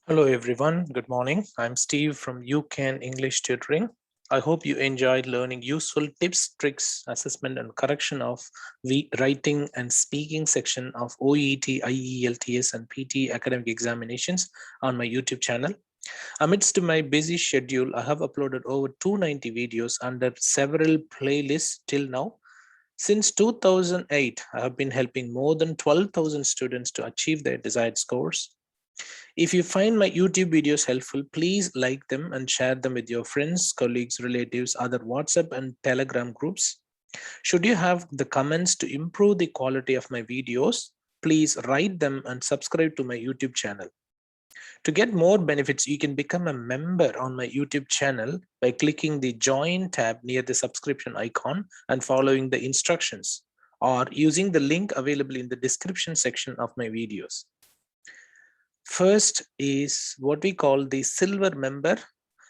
Hello everyone, good morning. I'm Steve from UCAN English Tutoring. I hope you enjoyed learning useful tips, tricks, assessment and correction of the writing and speaking section of OET, IELTS and PT academic examinations on my YouTube channel. Amidst my busy schedule, I have uploaded over 290 videos under several playlists till now. Since 2008, I have been helping more than 12,000 students to achieve their desired scores. If you find my YouTube videos helpful, please like them and share them with your friends, colleagues, relatives, other WhatsApp and Telegram groups. Should you have the comments to improve the quality of my videos, please write them and subscribe to my YouTube channel. To get more benefits, you can become a member on my YouTube channel by clicking the Join tab near the subscription icon and following the instructions, or using the link available in the description section of my videos. First is what we call the silver member.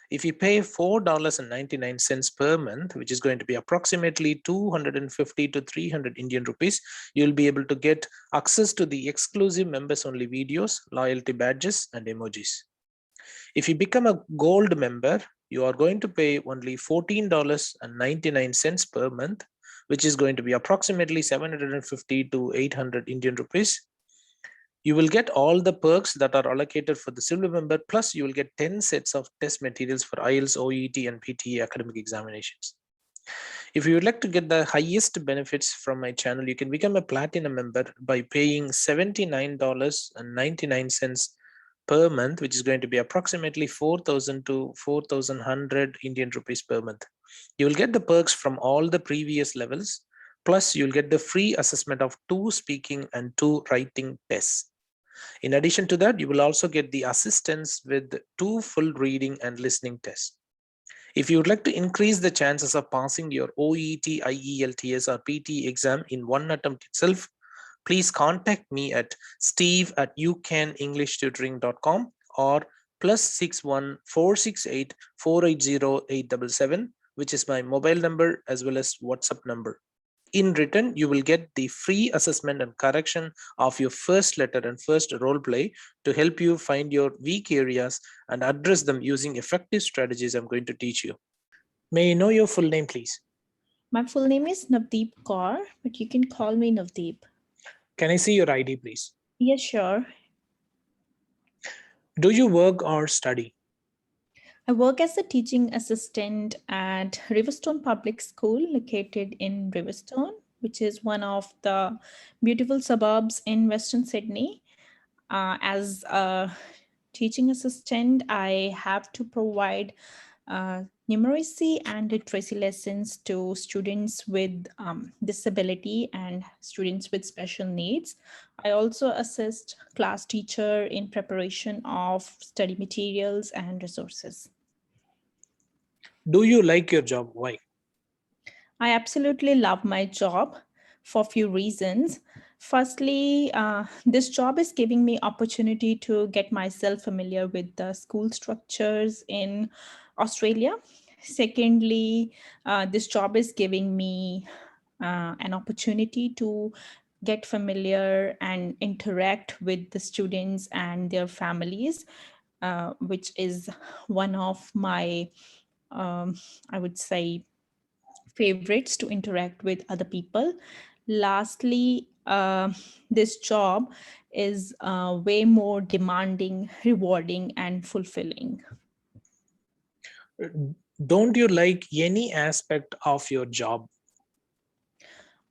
If you pay $4.99 per month, which is going to be approximately 250 to 300 Indian rupees, you'll be able to get access to the exclusive members only videos, loyalty badges and emojis. If you become a gold member, you are going to pay only $14.99 per month, which is going to be approximately 750 to 800 Indian rupees. You will get all the perks that are allocated for the silver member, plus you will get 10 sets of test materials for IELTS, OET, and PTE academic examinations. If you would like to get the highest benefits from my channel, you can become a platinum member by paying $79.99 per month, which is going to be approximately 4,000 to 4,100 Indian rupees per month. You will get the perks from all the previous levels, plus you'll get the free assessment of 2 speaking and 2 writing tests. In addition to that, you will also get the assistance with 2 full reading and listening tests. If you would like to increase the chances of passing your OET, IELTS or PT exam in one attempt itself, please contact me at steve@ucanenglishtutoring.com or +61 468 480 877, which is my mobile number as well as WhatsApp number. In return, you will get the free assessment and correction of your first letter and first role play to help you find your weak areas and address them using effective strategies I'm going to teach you. May I know your full name, please? My full name is Navdeep Kaur, but you can call me Navdeep. Can I see your ID, please? Yes, sure. Do you work or study? I work as a teaching assistant at Riverstone Public School, located in Riverstone, which is one of the beautiful suburbs in Western Sydney. As a teaching assistant, I have to provide numeracy and literacy lessons to students with disability and students with special needs. I also assist class teacher in preparation of study materials and resources. Do you like your job? Why? I absolutely love my job for few reasons. Firstly, this job is giving me opportunity to get myself familiar with the school structures in Australia. Secondly, this job is giving me an opportunity to get familiar and interact with the students and their families, which is one of my, I would say, favorites to interact with other people. Lastly, this job is way more demanding, rewarding, and fulfilling. Don't you like any aspect of your job?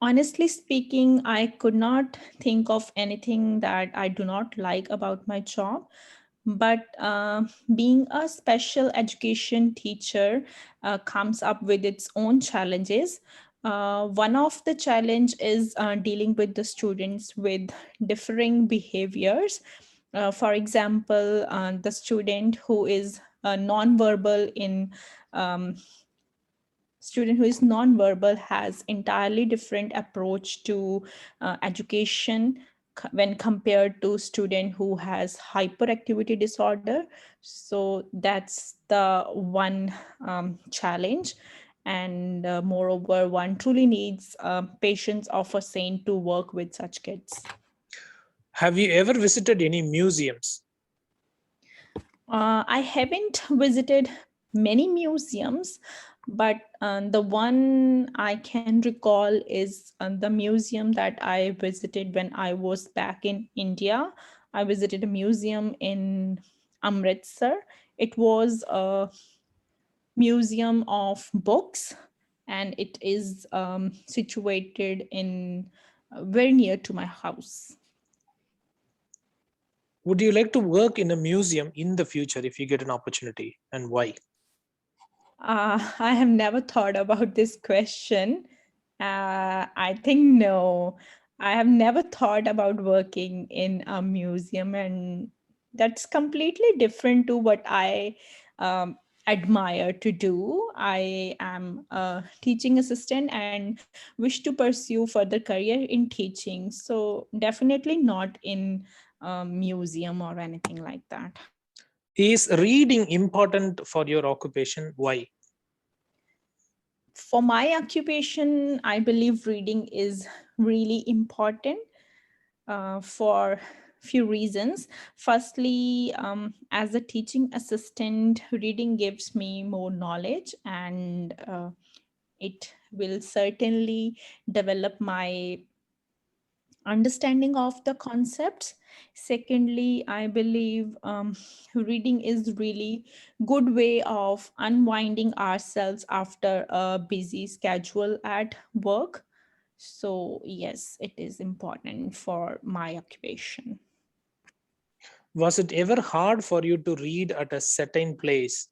Honestly speaking, I could not think of anything that I do not like about my job. But being a special education teacher comes up with its own challenges. One of the challenge is dealing with the students with differing behaviors. For example, the student who is non-verbal in um, student who is non-verbal has entirely different approach to education when compared to student who has hyperactivity disorder. So that's the one challenge. And moreover, one truly needs patience of a saint to work with such kids. Have you ever visited any museums? I haven't visited many museums, but the one I can recall is the museum that I visited when I was back in India. I visited a museum in Amritsar. It was a museum of books, and it is situated in very near to my house. Would you like to work in a museum in the future if you get an opportunity, and why? I have never thought about this question. I think no. I have never thought about working in a museum, and that's completely different to what I admire to do. I am a teaching assistant and wish to pursue further career in teaching. So definitely not in a museum or anything like that. Is reading important for your occupation? Why? For my occupation, I believe reading is really important for few reasons. Firstly, as a teaching assistant, reading gives me more knowledge, and it will certainly develop my understanding of the concepts. Secondly, I believe reading is really good way of unwinding ourselves after a busy schedule at work. So yes, it is important for my occupation. Was it ever hard for you to read at a certain place?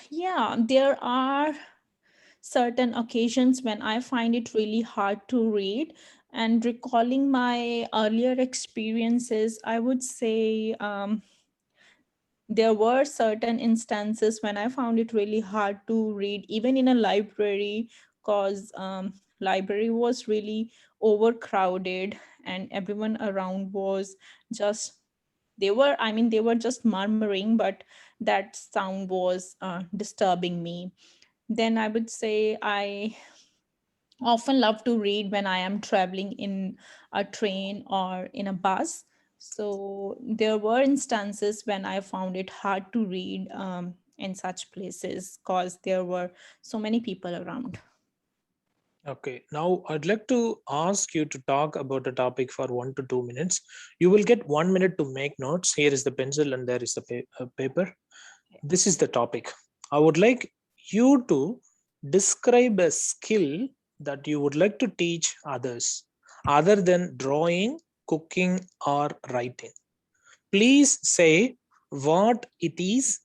Yeah, there are certain occasions when I find it really hard to read. And recalling my earlier experiences, I would say there were certain instances when I found it really hard to read, even in a library, because library was really overcrowded and everyone around was just they were just murmuring, but that sound was disturbing me. Then I would say I often love to read when I am traveling in a train or in a bus. So there were instances when I found it hard to read in such places because there were so many people around. Okay, now I'd like to ask you to talk about a topic for 1 to 2 minutes. You will get 1 minute to make notes. Here is the pencil and there is the paper. This is the topic. I would like you to describe a skill that you would like to teach others other than drawing, cooking, or writing. Please say what it is,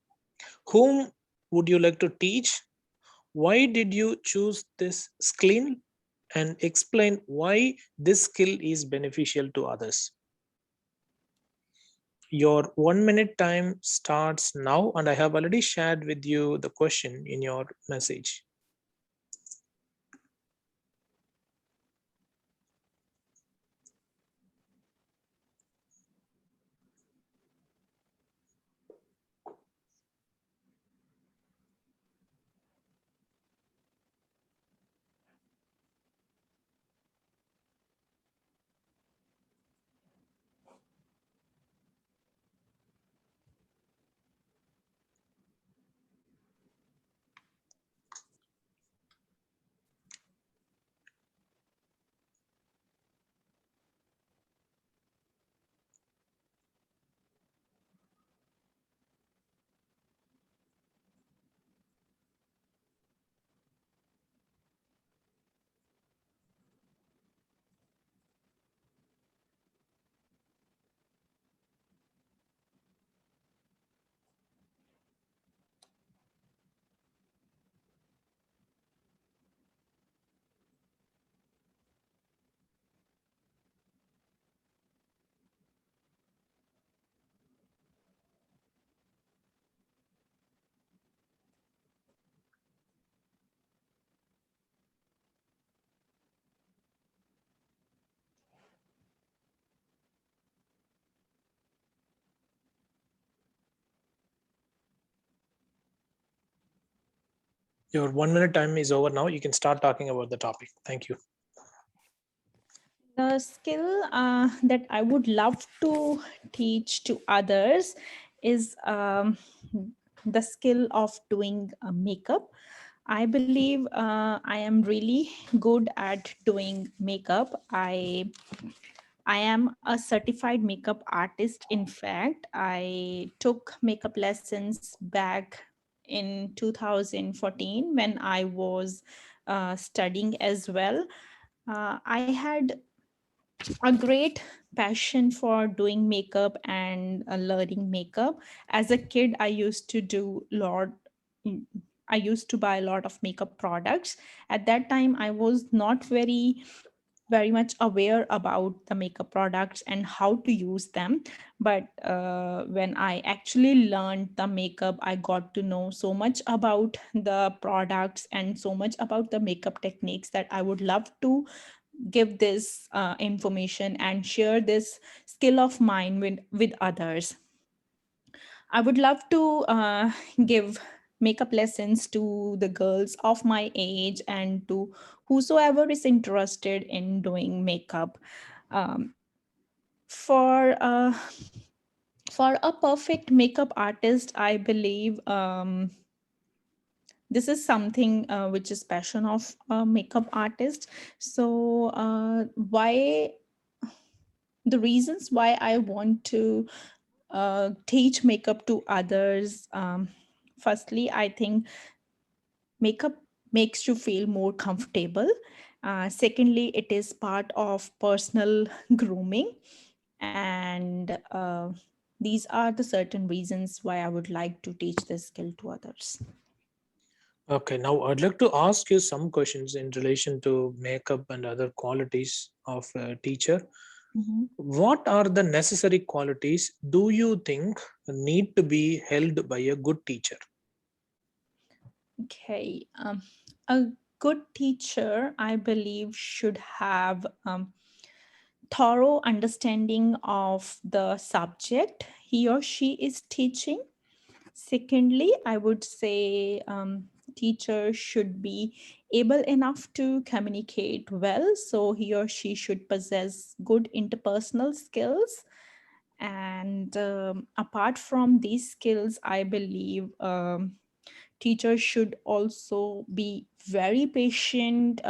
whom would you like to teach, why did you choose this skill, and explain why this skill is beneficial to others. Your 1 minute time starts now, and I have already shared with you the question in your message. Your 1 minute time is over now. You can start talking about the topic. Thank you. The skill that I would love to teach to others is the skill of doing makeup. I believe I am really good at doing makeup. I am a certified makeup artist. In fact, I took makeup lessons back in 2014 when I was studying as well. I had a great passion for doing makeup and learning makeup. As a kid, I used to buy a lot of makeup products. At that time, I was not very much aware about the makeup products and how to use them. But when I actually learned the makeup, I got to know so much about the products and so much about the makeup techniques that I would love to give this information and share this skill of mine with others. I would love to give makeup lessons to the girls of my age and to whosoever is interested in doing makeup. Um, for for a perfect makeup artist, I believe this is something which is passion of a makeup artist. So why the reasons why I want to teach makeup to others. Firstly, I think makeup makes you feel more comfortable. Secondly, it is part of personal grooming. And these are the certain reasons why I would like to teach this skill to others. Okay, now I'd like to ask you some questions in relation to makeup and other qualities of a teacher. Mhm. What are the necessary qualities do you think need to be held by a good teacher? Okay. A good teacher, I believe, should have thorough understanding of the subject he or she is teaching. Secondly, I would say teacher should be able enough to communicate well, so he or she should possess good interpersonal skills. And apart from these skills, I believe teachers should also be very patient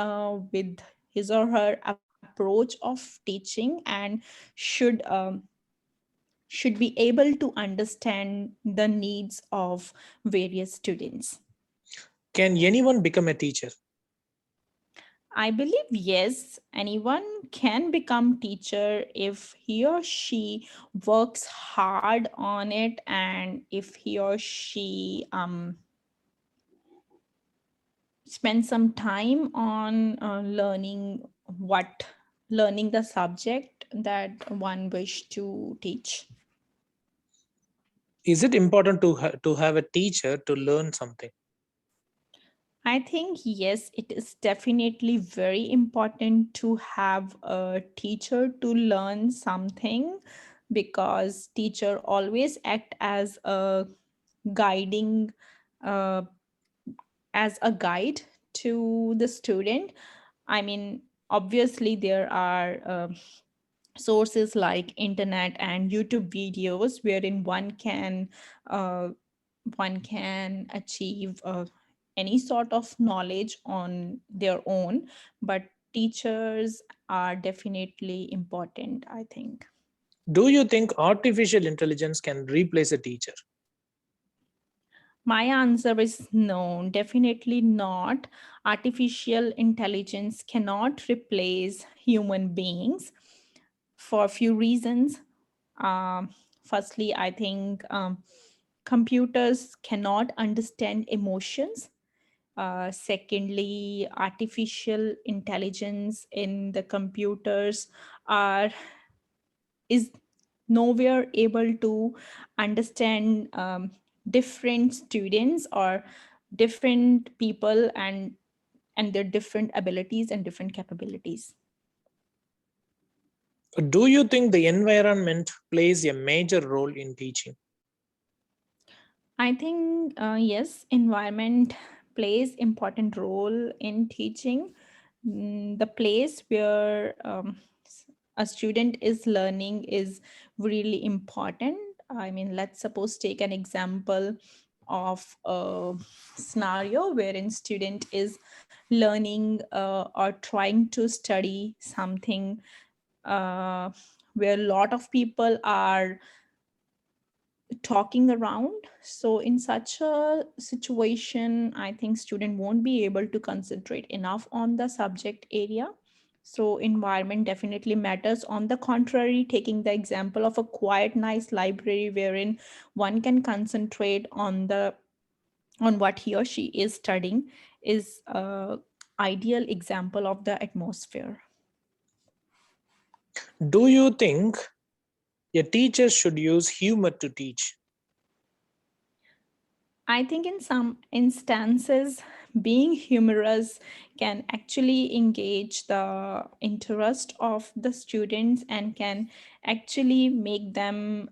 with his or her approach of teaching and should should be able to understand the needs of various students. Can anyone become a teacher? I believe yes, anyone can become teacher if he or she works hard on it and if he or she spends some time on what learning the subject that one wish to teach. Is it important to have a teacher to learn something? I think yes, it is definitely very important to have a teacher to learn something because teacher always act guiding uh, as a guide to the student. I mean, obviously there are sources like internet and YouTube videos wherein uh, one can achieve any sort of knowledge on their own, but teachers are definitely important, I think. Do you think artificial intelligence can replace a teacher? My answer is no, definitely not. Artificial intelligence cannot replace human beings for a few reasons. Um, Firstly, I think computers cannot understand emotions. Secondly, artificial intelligence in the computers are is nowhere able to understand different students or different people and their different abilities and different capabilities. Do you think the environment plays a major role in teaching? I think yes, environment plays important role in teaching. The place where a student is learning is really important. I mean, let's suppose take an example of a scenario wherein student is learning or trying to study something uh, where a lot of people are talking around. So in such a situation, I think student won't be able to concentrate enough on the subject area. So environment definitely matters. On the contrary, taking the example of a quiet nice library wherein one can concentrate on what he or she is studying is a ideal example of the atmosphere. Do you think a teacher should use humor to teach? I think in some instances, being humorous can actually engage the interest of the students and can actually make them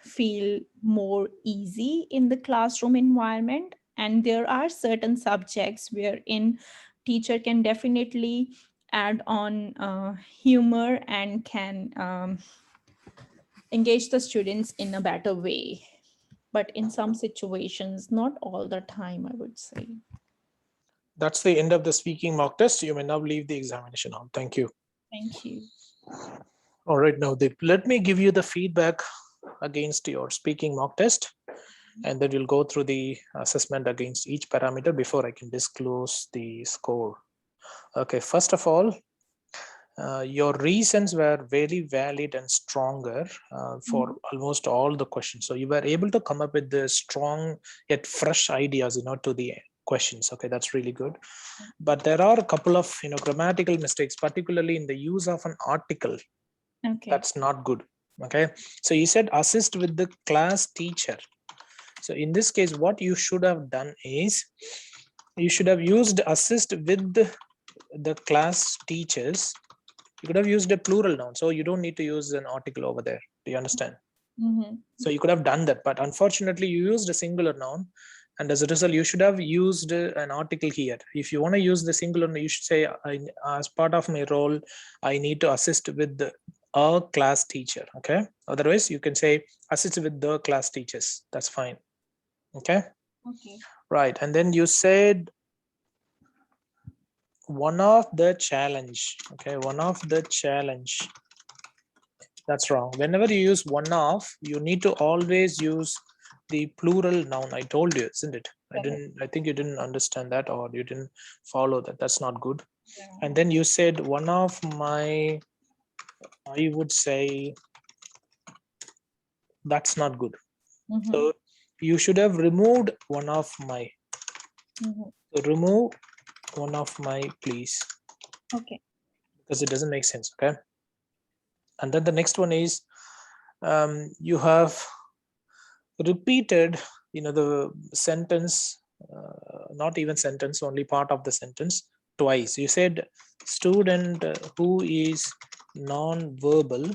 feel more easy in the classroom environment. And there are certain subjects wherein teacher can definitely add on humor and can engage the students in a better way, but in some situations, not all the time, I would say. That's the end of the speaking mock test. You may now leave the examination hall. Thank you. Thank you. All right, now let me give you the feedback against your speaking mock test, and then we'll go through the assessment against each parameter before I can disclose the score. Okay, first of all, your reasons were very valid and stronger for almost all the questions. So you were able to come up with the strong yet fresh ideas, to the questions. Okay, that's really good. But there are a couple of, grammatical mistakes, particularly in the use of an article. Okay. That's not good. Okay, so you said assist with the class teacher. So in this case, what you should have done is you should have used assist with the class teachers. You could have used a plural noun, so you don't need to use an article over there. Do you understand? So you could have done that, but unfortunately you used a singular noun, and as a result you should have used an article here. If you want to use the singular noun, you should say, as part of my role I need to assist with a class teacher. Okay, otherwise you can say assist with the class teachers. That's fine. Okay, right. And then you said one of the challenge. Okay, one of the challenge. That's wrong. Whenever you use one of, you need to always use the plural noun. I told you, isn't it? I think you didn't understand that, or you didn't follow that. That's not good. Yeah. And then you said one of my, I would say that's not good. So you should have removed one of my. So remove one of my, please. Okay. Because it doesn't make sense. Okay. And then the next one is you have repeated, the sentence, not even sentence, only part of the sentence twice. You said student who is non-verbal,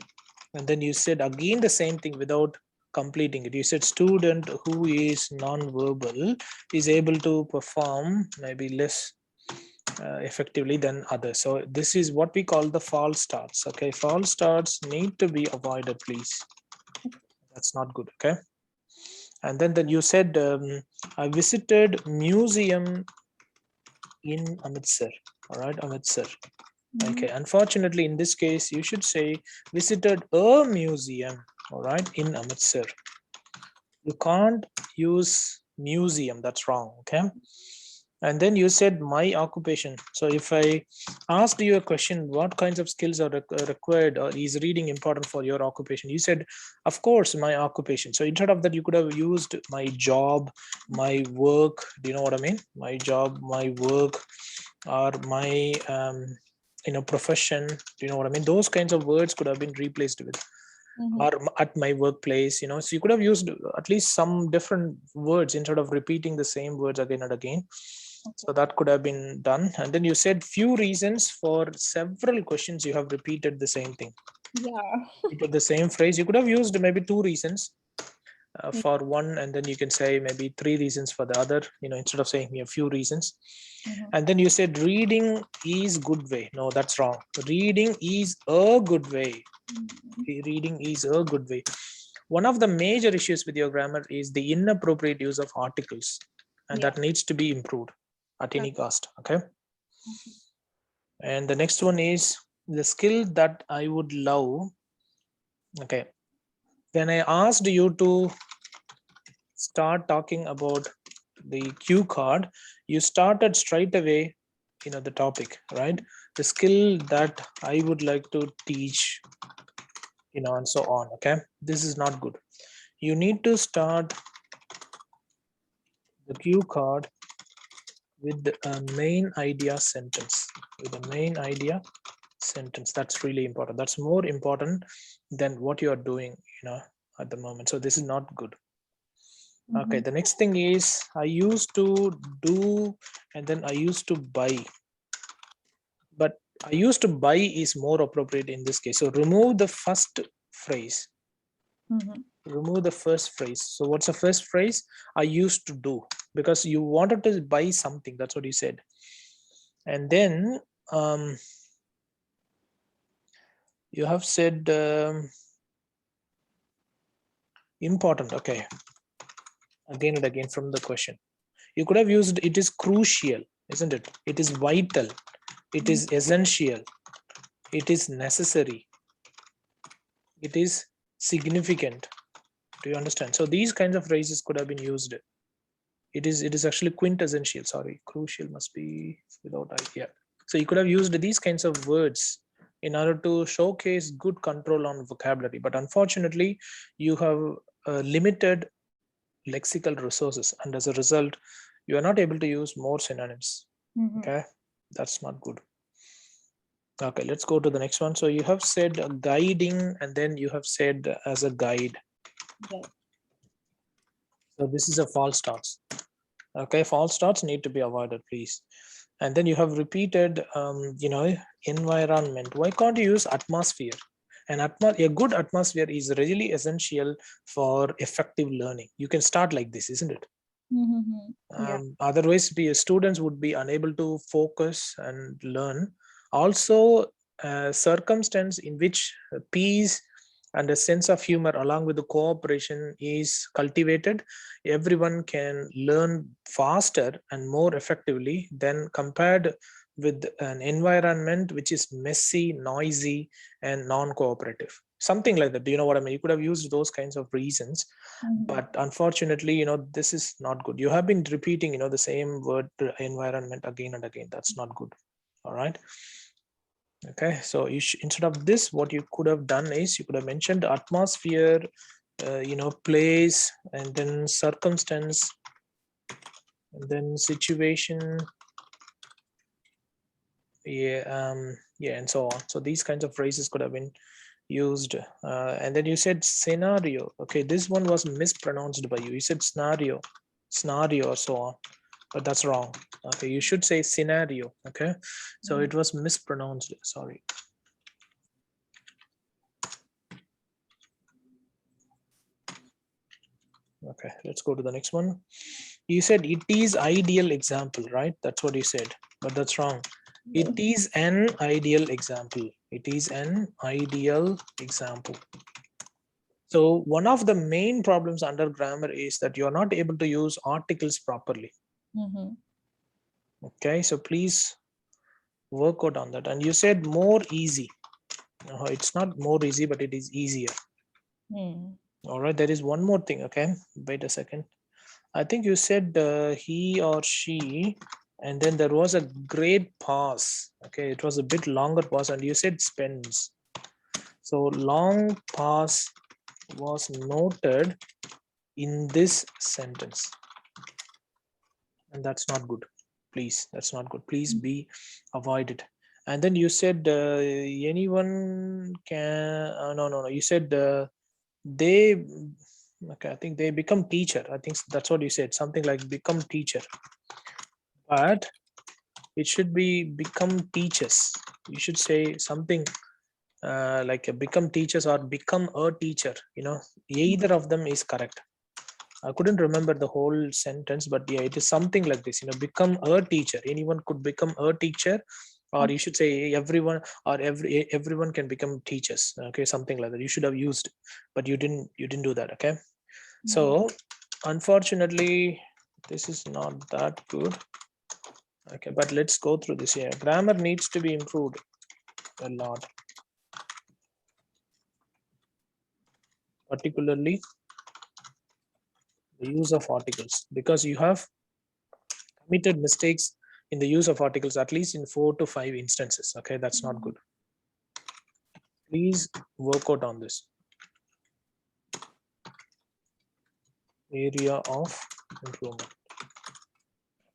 and then you said again the same thing without completing it. You said student who is non-verbal is able to perform maybe less effectively than others. So this is what we call the false starts. Okay, false starts need to be avoided, please. That's not good. Okay. And then you said I visited museum in Amritsar. All right, Amritsar. Okay, unfortunately in this case you should say visited a museum. All right, in Amritsar. You can't use museum. That's wrong. Okay. And then you said my occupation. So if I asked you a question, what kinds of skills are required, or is reading important for your occupation? You said, of course, my occupation. So instead of that, you could have used my job, my work. Do you know what I mean? My job, my work, or my profession. Do you know what I mean? Those kinds of words could have been replaced with. Or at my workplace, so you could have used at least some different words instead of repeating the same words again and again. So that could have been done. And then you said few reasons for several questions you have repeated the same thing. Yeah. Repeated the same phrase. You could have used maybe two reasons. for one, and then you can say maybe 3 reasons for the other, instead of saying a few reasons. And then you said reading is good way. No, that's wrong. Reading is a good way. Reading is a good way. One of the major issues with your grammar is the inappropriate use of articles, and that needs to be improved at any cost. Okay. And the next one is the skill that I would love. Okay. When I asked you to start talking about the cue card, you started straight away, the topic, right? The skill that I would like to teach, and so on. Okay. This is not good. You need to start the cue card with a main idea sentence. With a main idea sentence. That's really important. That's more important than what you are doing, at the moment. So this is not good. Okay, the next thing is I used to do, and then I used to buy. But I used to buy is more appropriate in this case. So remove the first phrase. Remove the first phrase. So what's the first phrase? I used to do, because you wanted to buy something. That's what you said. And then you have said important. Okay. Again and again from the question. You could have used it is crucial, isn't it? It is vital. It is essential. It is necessary. It is significant. Do you understand? So these kinds of phrases could have been used. It is actually quintessential. Sorry, crucial must be without I. Yeah. So you could have used these kinds of words in order to showcase good control on vocabulary. But unfortunately, you have limited lexical resources, and as a result, you are not able to use more synonyms. Okay, that's not good. Okay, let's go to the next one. So you have said guiding, and then you have said as a guide. So this is a false starts. Okay, false starts need to be avoided, please. And then you have repeated, environment. Why can't you use atmosphere? And a good atmosphere is really essential for effective learning. You can start like this, isn't it? Otherwise, students would be unable to focus and learn. Also, circumstance in which peace and a sense of humor along with the cooperation is cultivated, everyone can learn faster and more effectively than compared with an environment which is messy, noisy, and non-cooperative. Something like that. Do you know what I mean? You could have used those kinds of reasons, but unfortunately, this is not good. You have been repeating, the same word environment again and again. That's not good. All right. Okay, so instead of this, what you could have done is you could have mentioned atmosphere, place, and then circumstance, and then situation, and so on. So these kinds of phrases could have been used. And then you said scenario. Okay, this one was mispronounced by you. You said scenario, or so on, but that's wrong. Okay, you should say scenario. Okay, so it was mispronounced. Sorry. Okay, let's go to the next one. You said it is ideal example, right? That's what you said, but that's wrong. It is an ideal example. It is an ideal example. So one of the main problems under grammar is that you're not able to use articles properly. Okay, so please work out on that. And you said more easy. No, it's not more easy, but it is easier. All right, there is one more thing. Okay, wait a second. I think you said he or she, and then there was a great pause. Okay, it was a bit longer pause, and you said spends. So long pause was noted in this sentence, and that's not good. Please, that's not good. Please be avoided. And then you said anyone can. No. You said they. Okay, I think they become teacher. I think that's what you said. Something like become teacher. But it should be become teachers. You should say something like become teachers or become a teacher. Either of them is correct. I couldn't remember the whole sentence, but yeah, it is something like this, become a teacher. Anyone could become a teacher, or you should say everyone, or everyone can become teachers. Okay, something like that. You should have used, but you didn't do that. Okay. So unfortunately, this is not that good. Okay, but let's go through this here. Grammar needs to be improved a lot, particularly the use of articles, because you have committed mistakes in the use of articles at least in 4 to 5 instances. Okay, that's not good. Please work out on this area of improvement.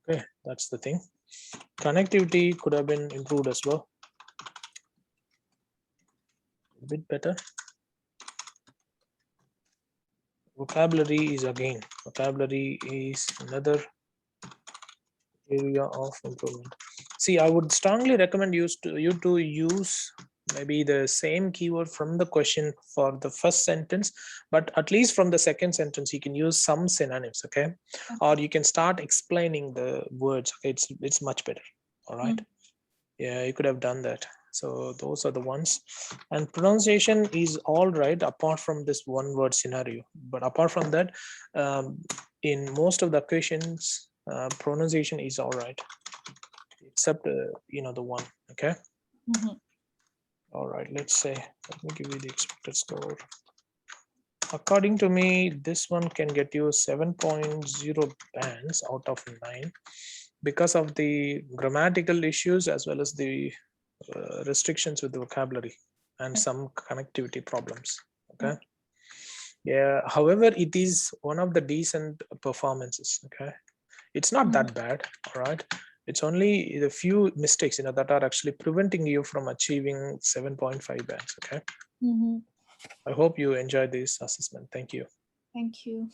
Okay, that's the thing. Connectivity could have been improved as well, a bit better. Vocabulary is another area of improvement. See, I would strongly recommend you to use maybe the same keyword from the question for the first sentence, but at least from the second sentence you can use some synonyms. Okay, or you can start explaining the words. Okay, it's much better. All right. Yeah, you could have done that. So those are the ones, and pronunciation is all right apart from this one word scenario. But apart from that, in most of the occasions, pronunciation is all right, except the one. Okay. All right, let's say, let me give you the expected score. According to me, this one can get you 7.0 bands out of 9 because of the grammatical issues as well as the restrictions with the vocabulary and some connectivity problems. Okay. Yeah, however, it is one of the decent performances. Okay, it's not that bad. All right, it's only the few mistakes that are actually preventing you from achieving 7.5 bands. Okay. I hope you enjoyed this assessment. Thank you. Thank you.